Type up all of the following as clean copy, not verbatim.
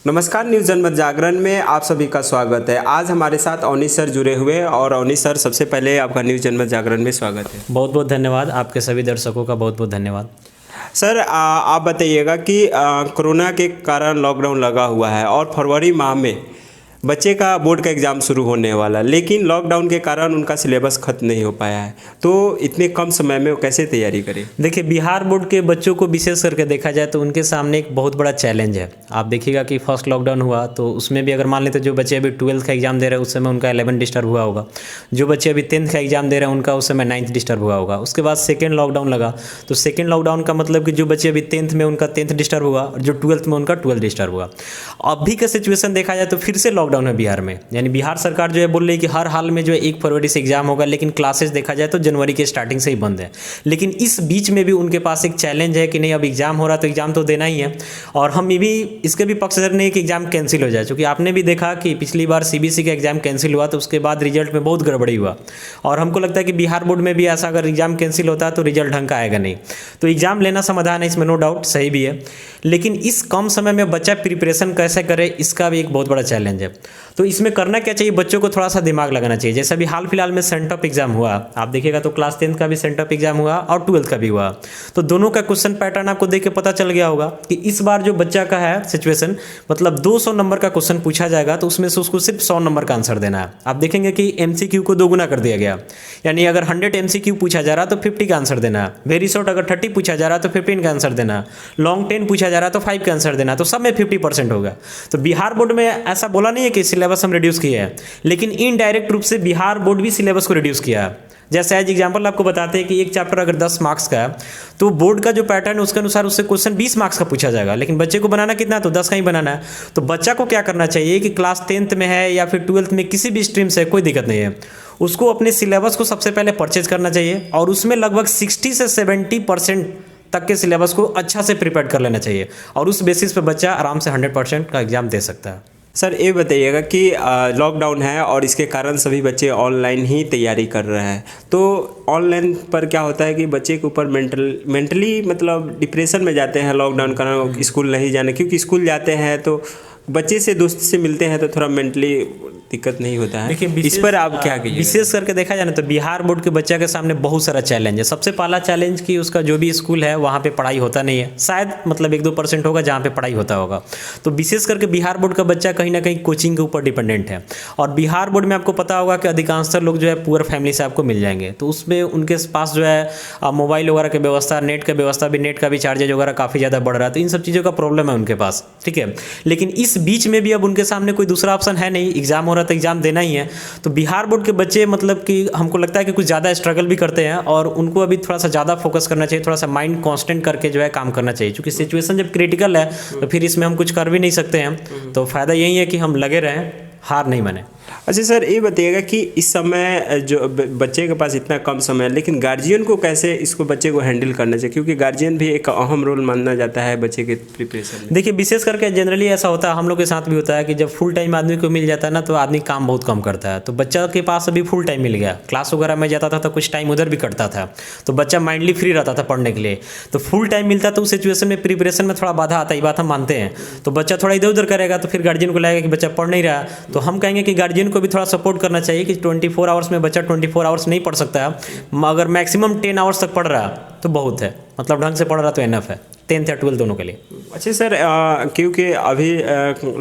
नमस्कार, न्यूज़ जनमत जागरण में आप सभी का स्वागत है। आज हमारे साथ अवनीश सर जुड़े हुए हैं और अवनीश सर, सबसे पहले आपका न्यूज़ जनमत जागरण में स्वागत है। बहुत बहुत धन्यवाद। आपके सभी दर्शकों का बहुत बहुत धन्यवाद। सर, आप बताइएगा कि कोरोना के कारण लॉकडाउन लगा हुआ है और फरवरी माह में बच्चे का बोर्ड का एग्ज़ाम शुरू होने वाला, लेकिन लॉकडाउन के कारण उनका सिलेबस ख़त्म नहीं हो पाया है। तो इतने कम समय में वो कैसे तैयारी करें? देखिए, बिहार बोर्ड के बच्चों को विशेष करके देखा जाए तो उनके सामने एक बहुत बड़ा चैलेंज है। आप देखिएगा कि फर्स्ट लॉकडाउन हुआ तो उसमें भी अगर मान लेते जो बच्चे अभी 12th का एग्ज़ाम दे रहे हैं उस समय उनका 11 डिस्टर्ब हुआ होगा। जो बच्चे अभी 10th का एग्ज़ाम दे रहे हैं उनका उस समय 9th डिस्टर्ब हुआ होगा। उसके बाद सेकेंड लॉकडाउन लगा तो सेकेंड लॉकडाउन का मतलब कि जो बच्चे अभी 10th में उनका 10th डिस्टर्ब हुआ और जो 12th में उनका 12th डिस्टर्ब हुआ। अभी का सिचुएशन देखा जाए तो फिर से लॉकडाउन है बिहार में, यानी बिहार सरकार जो है बोल रही है कि हर हाल में जो है 1 फरवरी से एग्जाम होगा, लेकिन क्लासेस देखा जाए तो जनवरी के स्टार्टिंग से ही बंद है। लेकिन इस बीच में भी उनके पास एक चैलेंज है कि नहीं, अब एग्जाम हो रहा तो एग्जाम तो देना ही है। और हम ये भी इसके भी पक्षधर नहीं कि एग्जाम कैंसिल हो जाए, क्योंकि आपने भी देखा कि पिछली बार सीबीएसई का एग्जाम कैंसिल हुआ तो उसके बाद रिजल्ट में बहुत गड़बड़ी हुआ। और हमको लगता है कि बिहार बोर्ड में भी ऐसा अगर एग्जाम कैंसिल होता है तो रिजल्ट ढंग का आएगा नहीं। तो एग्जाम लेना समाधान है, इसमें नो डाउट सही भी है, लेकिन इस कम समय में बच्चा प्रिपरेशन कैसे करे इसका भी एक बहुत बड़ा चैलेंज है। तो इसमें करना क्या चाहिए, बच्चों को थोड़ा सा दिमाग लगाना चाहिए। जैसे अभी हाल फिलहाल में सेंटअप एग्जाम हुआ, आप देखिएगा तो क्लास 10th का भी सेंटअप एग्जाम हुआ और 12th का भी हुआ। तो दोनों का क्वेश्चन पैटर्न आपको देख के पता चल गया होगा कि इस बार जो बच्चा का है सिचुएशन, मतलब 200 नंबर का क्वेश्चन पूछा जाएगा तो उसमें से उसको सिर्फ 100 नंबर का आंसर देना है। आप देखेंगे कि एमसीक्यू को 2 गुना कर दिया गया, यानी अगर 100 एमसीक्यू पूछा जा रहा है तो 50 का आंसर देना है। वेरी शॉर्ट अगर 30 पूछा जा रहा है तो 15 का आंसर देना है। लॉन्ग 10 पूछा जा रहा है तो 5 का आंसर देना है। तो सब में 50% होगा। तो बिहार बोर्ड में ऐसा बोला नहीं है कि सिलेबस हम रिड्यूस किया है, लेकिन इनडायरेक्ट रूप से बिहार बोर्ड भी सिलेबस को रिड्यूस किया है। जैसे एज एग्जांपल आपको बताते हैं कि एक चैप्टर अगर 10 मार्क्स का है तो बोर्ड का जो पैटर्न है उसके अनुसार उससे क्वेश्चन 20 मार्क्स का पूछा जाएगा, लेकिन बच्चे को बनाना कितना, तो 10 का ही बनाना है। तो बच्चा को क्या करना चाहिए कि क्लास 10th में है या फिर 12th में किसी भी स्ट्रीम से कोई दिक्कत नहीं है, उसको अपने सिलेबस को सबसे पहले परचेज करना चाहिए और उसमें लगभग 60 से 70% तक के सिलेबस को अच्छा से प्रिपेयर कर लेना चाहिए और उस बेसिस पे बच्चा आराम से 100% का एग्जाम दे सकता है। सर, ये बताइएगा कि लॉकडाउन है और इसके कारण सभी बच्चे ऑनलाइन ही तैयारी कर रहे हैं। तो ऑनलाइन पर क्या होता है कि बच्चे के ऊपर मेंटली मतलब डिप्रेशन में जाते हैं लॉकडाउन का कारण, स्कूल नहीं जाने, क्योंकि स्कूल जाते हैं तो बच्चे से दोस्त से मिलते हैं तो थोड़ा मेंटली दिक्कत नहीं होता है। देखिए, इस पर आप क्या कहिए? विशेष करके देखा जाए ना तो बिहार बोर्ड के बच्चे के सामने बहुत सारा चैलेंज है। सबसे पहला चैलेंज कि उसका जो भी स्कूल है वहाँ पे पढ़ाई होता नहीं है, शायद मतलब 1-2% होगा जहाँ पे पढ़ाई होता होगा। तो विशेष करके बिहार बोर्ड का बच्चा कहीं ना कहीं कोचिंग के ऊपर डिपेंडेंट है। और बिहार बोर्ड में आपको पता होगा कि अधिकांशतर लोग जो है पुअर फैमिली से आपको मिल जाएंगे, तो उसमें उनके पास जो है मोबाइल वगैरह की व्यवस्था, नेट का व्यवस्था भी, नेट का भी चार्जेज वगैरह काफ़ी ज़्यादा बढ़ रहा है। तो इन सब चीज़ों का प्रॉब्लम है उनके पास, ठीक है। लेकिन इस बीच में भी अब उनके सामने कोई दूसरा ऑप्शन है नहीं, एग्जाम हो रहा था एग्जाम देना ही है। तो बिहार बोर्ड के बच्चे मतलब कि हमको लगता है कि कुछ ज़्यादा स्ट्रगल भी करते हैं और उनको अभी थोड़ा सा ज़्यादा फोकस करना चाहिए, थोड़ा सा माइंड कांस्टेंट करके जो है काम करना चाहिए, क्योंकि सिचुएशन जब क्रिटिकल है तो फिर इसमें हम कुछ कर भी नहीं सकते हैं। तो फ़ायदा यही है कि हम लगे रहें, हार नहीं माने। अच्छा सर, ये बताइएगा कि इस समय जो बच्चे के पास इतना कम समय है, लेकिन गार्जियन को कैसे इसको बच्चे को हैंडल करना चाहिए, क्योंकि गार्जियन भी एक अहम रोल माना जाता है बच्चे के प्रिपरेशन में। देखिए, विशेष करके जनरली ऐसा होता है, हम लोग के साथ भी होता है कि जब फुल टाइम आदमी को मिल जाता है ना तो आदमी काम बहुत कम करता है। तो बच्चा के पास अभी फुल टाइम मिल गया, क्लास वगैरह में जाता था तो कुछ टाइम उधर भी कटता था, तो बच्चा माइंडली फ्री रहता था पढ़ने के लिए। तो फुल टाइम मिलता तो उस सिचुएशन में प्रिपरेशन में थोड़ा बाधा आता है, ये बात हम मानते हैं। तो बच्चा थोड़ा इधर उधर करेगा तो फिर गार्जियन को लगेगा कि बच्चा पढ़ नहीं रहा। तो हम कहेंगे कि गार्जियन को भी थोड़ा सपोर्ट करना चाहिए कि 24 आवर्स में बच्चा 24 आवर्स नहीं पढ़ सकता है, अगर मैक्सिमम 10 आवर्स तक पढ़ रहा तो बहुत है, मतलब ढंग से पढ़ रहा तो एनफ है 10th या 12th दोनों के लिए। अच्छा सर, क्योंकि अभी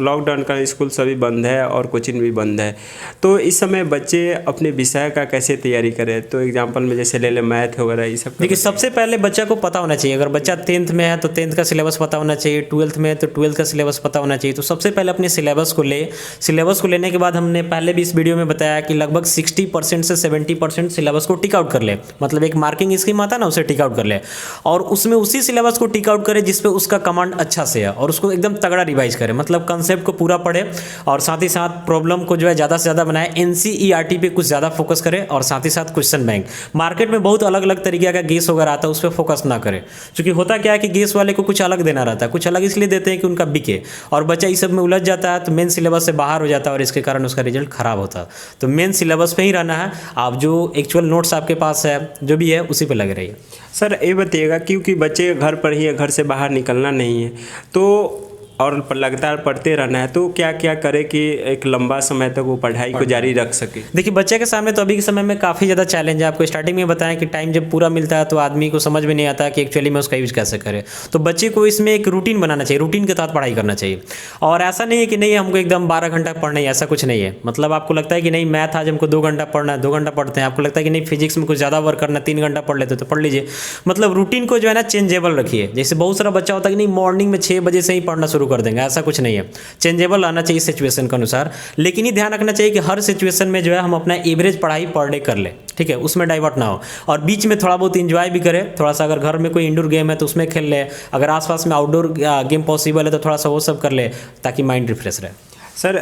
लॉकडाउन का स्कूल सभी बंद है और कोचिंग भी बंद है, तो इस समय बच्चे अपने विषय का कैसे तैयारी करें? तो एग्जांपल में जैसे ले मैथ वगैरह ये सब। देखिए, सबसे पहले बच्चा को पता होना चाहिए, अगर बच्चा 10th में है तो 10th का सिलेबस पता होना चाहिए, 12th में तो 12th का सिलेबस पता होना चाहिए। तो सबसे पहले अपने सिलेबस को ले, सिलेबस को लेने के बाद हमने पहले भी इस वीडियो में बताया कि लगभग 60% से 70% सिलेबस को टिक आउट कर ले, मतलब एक मार्किंग स्कीम आता है ना, उसे टिक आउट कर ले और उसमें उसी सिलेबस को टिक आउट करे जिसपे उसका कमांड अच्छा से है और उसको एकदम तगड़ा रिवाइज करे, मतलब कंसेप्ट को पूरा पढ़े और साथ ही साथ प्रॉब्लम को जो है ज़्यादा से ज़्यादा बनाए, एनसीईआरटी पे कुछ ज़्यादा फोकस करे और साथ ही साथ क्वेश्चन बैंक। मार्केट में बहुत अलग अलग तरीके का गेस वगैरह आता है, उस पर फोकस ना करे, क्योंकि होता क्या है कि गेस वाले को कुछ अलग देना रहता है, कुछ अलग इसलिए देते हैं कि उनका बिके, और बच्चा इस सब में उलझ जाता है तो मेन सिलेबस से बाहर हो जाता है और इसके कारण उसका रिजल्ट खराब होता है। तो मेन सिलेबस पे ही रहना है, आप जो एक्चुअल नोट्स आपके पास है जो भी है उसी पे लगे रहिए। सर, ये बताइएगा क्योंकि बच्चे घर पर ही है, घर से बाहर निकलना नहीं है, तो और लगातार पढ़ते रहना है, तो क्या क्या करे कि एक लंबा समय तक वो पढ़ाई को जारी रख सके? देखिए, बच्चे के सामने तो अभी के समय में काफ़ी ज़्यादा चैलेंज है। आपको स्टार्टिंग में बताया कि टाइम जब पूरा मिलता है तो आदमी को समझ में नहीं आता कि एक्चुअली में उसका यूज़ कैसे करे। तो बच्चे को इसमें एक रूटीन बनाना चाहिए, रूटीन के तहत पढ़ाई करना चाहिए। और ऐसा नहीं है कि नहीं हमको एकदम 12 घंटा पढ़ना है, ऐसा कुछ नहीं है। मतलब आपको लगता है कि नहीं मैथ आज हमको 2 घंटा पढ़ना है, 2 घंटा पढ़ते हैं। आपको लगता है कि नहीं फिजिक्स में कुछ ज़्यादा वर्क करना है, 3 घंटा पढ़ लेते तो पढ़ लीजिए। मतलब रूटीन को जो है ना चेंजेबल रखिए। जैसे बहुत सारा बच्चा होता है कि नहीं मॉर्निंग में 6 बजे से ही पढ़ना शुरू कर देंगे, ऐसा कुछ नहीं है। चेंजेबल आना चाहिए सिचुएशन के अनुसार। लेकिन ये ध्यान रखना चाहिए कि हर सिचुएशन में जो है हम अपना एवरेज पढ़ाई पर डे कर ले, ठीक है, उसमें डाइवर्ट ना हो। और बीच में थोड़ा बहुत इंजॉय भी करें। थोड़ा सा अगर घर में कोई इंडोर गेम है तो उसमें खेल ले, अगर आसपास में आउटडोर गेम पॉसिबल है तो थोड़ा सा वो सब कर ले, ताकि माइंड रिफ्रेश रहे। सर,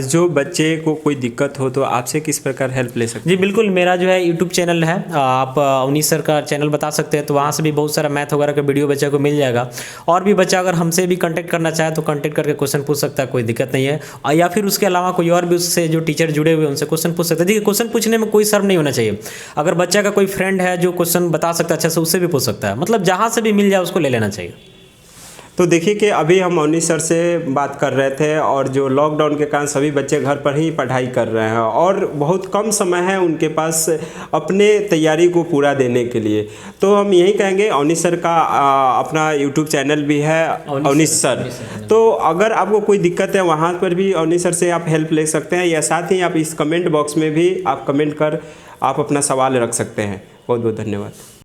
जो बच्चे को कोई दिक्कत हो तो आपसे किस प्रकार हेल्प ले सकते जी बिल्कुल, मेरा जो है यूट्यूब चैनल है, आप अवनीश सर का चैनल बता सकते हैं, तो वहाँ से भी बहुत सारा मैथ वगैरह का वीडियो बच्चे को मिल जाएगा। और भी बच्चा अगर हमसे भी कांटेक्ट करना चाहे तो कांटेक्ट करके क्वेश्चन पूछ सकता है, कोई दिक्कत नहीं है। या फिर उसके अलावा कोई और भी उससे जो टीचर जुड़े हुए हैं उनसे क्वेश्चन पूछ सकते हैं। देखिए, क्वेश्चन पूछने में कोई शर्म नहीं होना चाहिए। अगर बच्चा का कोई फ्रेंड है जो क्वेश्चन बता सकता है अच्छे से, उससे भी पूछ सकता है। मतलब जहाँ से भी मिल जाए उसको ले लेना चाहिए। तो देखिए कि अभी हम अवनीश सर से बात कर रहे थे, और जो लॉकडाउन के कारण सभी बच्चे घर पर ही पढ़ाई कर रहे हैं और बहुत कम समय है उनके पास अपने तैयारी को पूरा देने के लिए। तो हम यही कहेंगे, अवनीश सर का अपना यूट्यूब चैनल भी है, अवनीश सर। तो अगर आपको कोई दिक्कत है वहाँ पर भी अवनीश सर से आप हेल्प ले सकते हैं, या साथ ही आप इस कमेंट बॉक्स में भी आप कमेंट कर आप अपना सवाल रख सकते हैं। बहुत बहुत धन्यवाद।